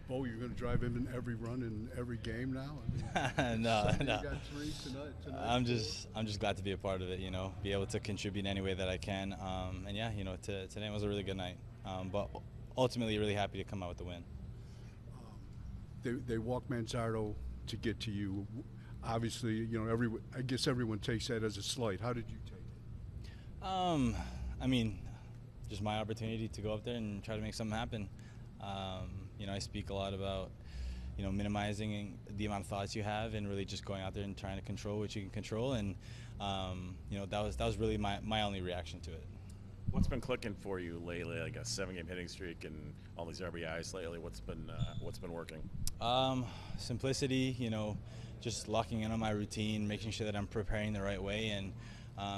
Bo, you're going to drive him in every run in every game now? No, You no. got three tonight. I'm just glad to be a part of it. Be able to contribute in any way that I can. And yeah, today was a really good night. But ultimately, really happy to come out with the win. They walked Manzardo to get to you. Obviously, I guess everyone takes that as a slight. How did you take it? I mean, just my opportunity to go up there and try to make something happen. I speak a lot about, minimizing the amount of thoughts you have and really just going out there and trying to control what you can control. And, that was really my only reaction to it. What's been clicking for you lately? Like a 7-game hitting streak and all these RBIs lately. What's been working? Simplicity, just locking in on my routine, making sure that I'm preparing the right way, and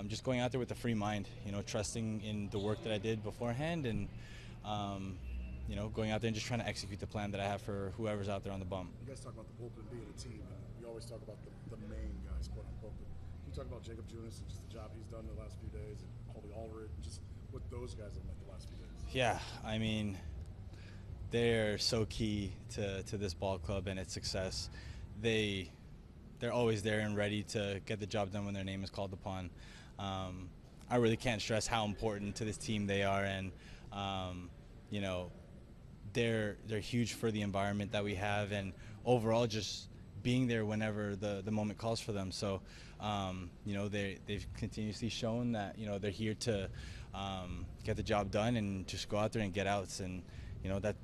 just going out there with a free mind, trusting in the work that I did beforehand, and going out there and just trying to execute the plan that I have for whoever's out there on the bump. You guys talk about the bullpen being a team, and we always talk about the main guys, quote unquote. But can you talk about Jacob Junis and just the job he's done the last few days, and Colby Allred, and just what those guys have meant the last few days? Yeah, I mean, they're so key to this ball club and its success. They're always there and ready to get the job done when their name is called upon. I really can't stress how important to this team they are, and they're huge for the environment that we have, and overall just being there whenever the moment calls for them. So they've continuously shown that they're here to get the job done and just go out there and get outs, and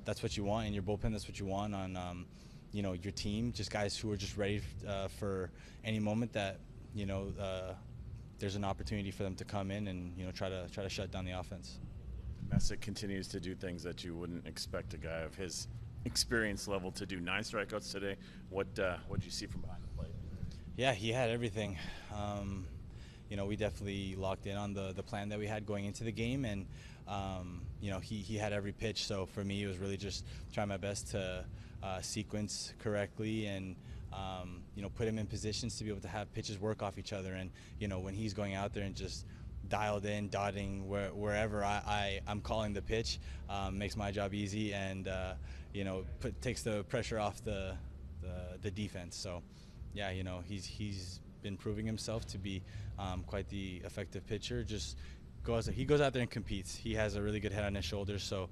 that's what you want in your bullpen. That's what you want on your team, just guys who are just ready for any moment that there's an opportunity for them to come in and try to shut down the offense. Messick continues to do things that you wouldn't expect a guy of his experience level to do. 9 strikeouts today. What did you see from behind the plate? Yeah, he had everything. We definitely locked in on the plan that we had going into the game, and he had every pitch. So for me, it was really just trying my best to sequence correctly and put him in positions to be able to have pitches work off each other. And when he's going out there and just dialed in, dotting wherever I'm calling the pitch, makes my job easy, and takes the pressure off the defense. So yeah, he's been proving himself to be quite the effective pitcher. He goes out there and competes. He has a really good head on his shoulders. So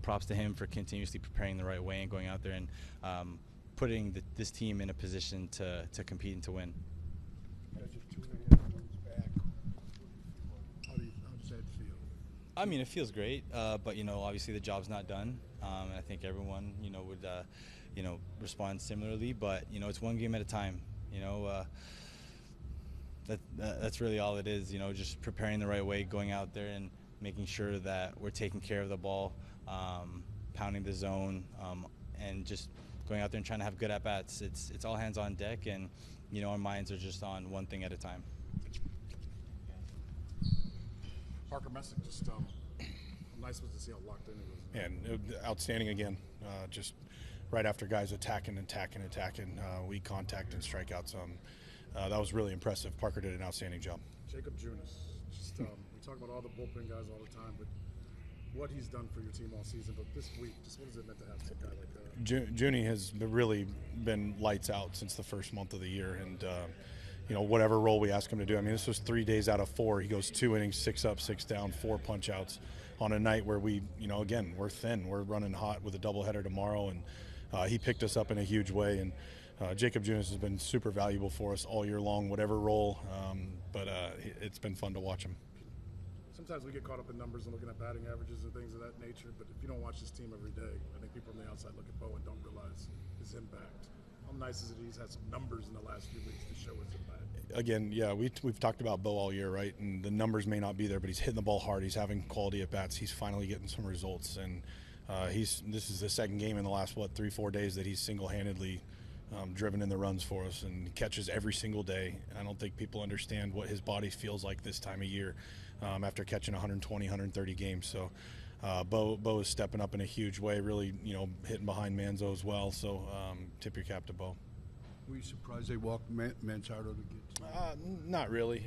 props to him for continuously preparing the right way and going out there and putting this team in a position to compete and to win. How does that feel? I mean, it feels great, but obviously the job's not done, and I think everyone would respond similarly. But it's one game at a time. That's really all it is. Just preparing the right way, going out there and making sure that we're taking care of the ball, pounding the zone, and just going out there and trying to have good at bats. It's all hands on deck, and our minds are just on one thing at a time. Parker Messick, just nice was to see how locked in he was. And outstanding again. Just right after guys attacking, weak contact and strikeouts. That was really impressive. Parker did an outstanding job. Jacob Junis, just we talk about all the bullpen guys all the time, but what he's done for your team all season, but this week, just what has it meant to have a guy like that? Junie has really been lights out since the first month of the year, and whatever role we ask him to do. I mean, this was 3 days out of 4. He goes 2 innings, 6 up, 6 down, 4 punch outs on a night where we, again, we're thin. We're running hot with a doubleheader tomorrow, and he picked us up in a huge way. And Jacob Junis has been super valuable for us all year long, whatever role, but it's been fun to watch him. Sometimes we get caught up in numbers and looking at batting averages and things of that nature, but if you don't watch this team every day, I think people on the outside look at Bo and don't realize his impact. How nice is it he's had some numbers in the last few weeks to show his impact? Again, yeah, we've talked about Bo all year, right? And the numbers may not be there, but he's hitting the ball hard. He's having quality at bats. He's finally getting some results, and this is the second game in the last 3-4 days that he's single-handedly driven in the runs for us, and catches every single day. I don't think people understand what his body feels like this time of year after catching 120, 130 games. So Bo is stepping up in a huge way, really, hitting behind Manzo as well. So tip your cap to Bo. Were you surprised they walked Manzardo to get to you? Not really.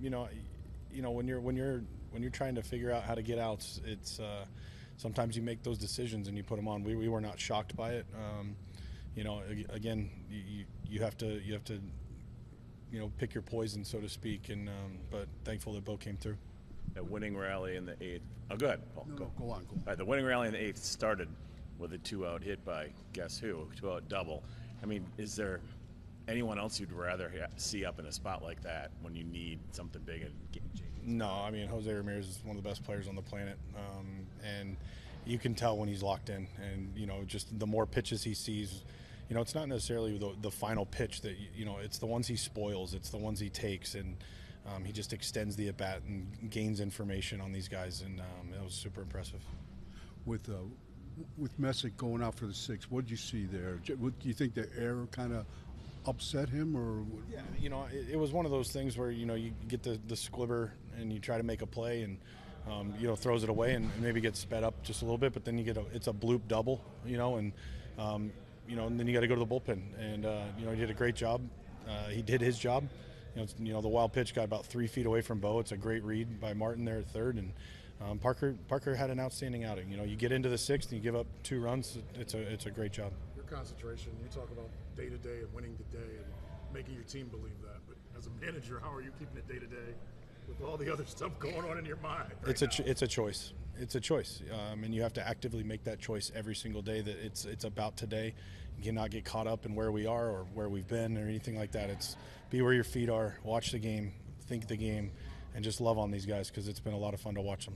When you're trying to figure out how to get outs, it's sometimes you make those decisions and you put them on. We were not shocked by it. You know, again, you have to you know, pick your poison, so to speak. And but thankful that Bo came through. That winning rally in the 8th. Oh, go ahead, Paul. No, Go. no, go on. All right, the winning rally in the 8th started with a 2-out hit by guess who? 2-out double. I mean, is there anyone else you'd rather see up in a spot like that when you need something big and game changing? No, I mean, Jose Ramirez is one of the best players on the planet, and you can tell when he's locked in. And you know, just the more pitches he sees, you know, it's not necessarily the final pitch that you know, it's the ones he spoils, it's the ones he takes, and he just extends the at bat and gains information on these guys, and it was super impressive. With Messick going out for the 6th, what did you see there? Do you think the error kind of upset him, or? Yeah, you know, it was one of those things where, you know, you get the squibber and you try to make a play and, you know, throws it away and maybe gets sped up just a little bit, but then you get it's a bloop double, you know, and, you know, and then you got to go to the bullpen. And, you know, he did a great job. He did his job. You know, the wild pitch got about 3 feet away from Bo. It's a great read by Martin there at third. And Parker had an outstanding outing. You know, you get into the 6th and you give up 2 runs. It's a great job. Your concentration, you talk about day-to-day and winning the day and making your team believe that. But as a manager, how are you keeping it day-to-day with all the other stuff going on in your mind? It's a choice. It's a choice, and you have to actively make that choice every single day. That it's about today. You cannot get caught up in where we are or where we've been or anything like that. It's be where your feet are, watch the game, think the game, and just love on these guys because it's been a lot of fun to watch them.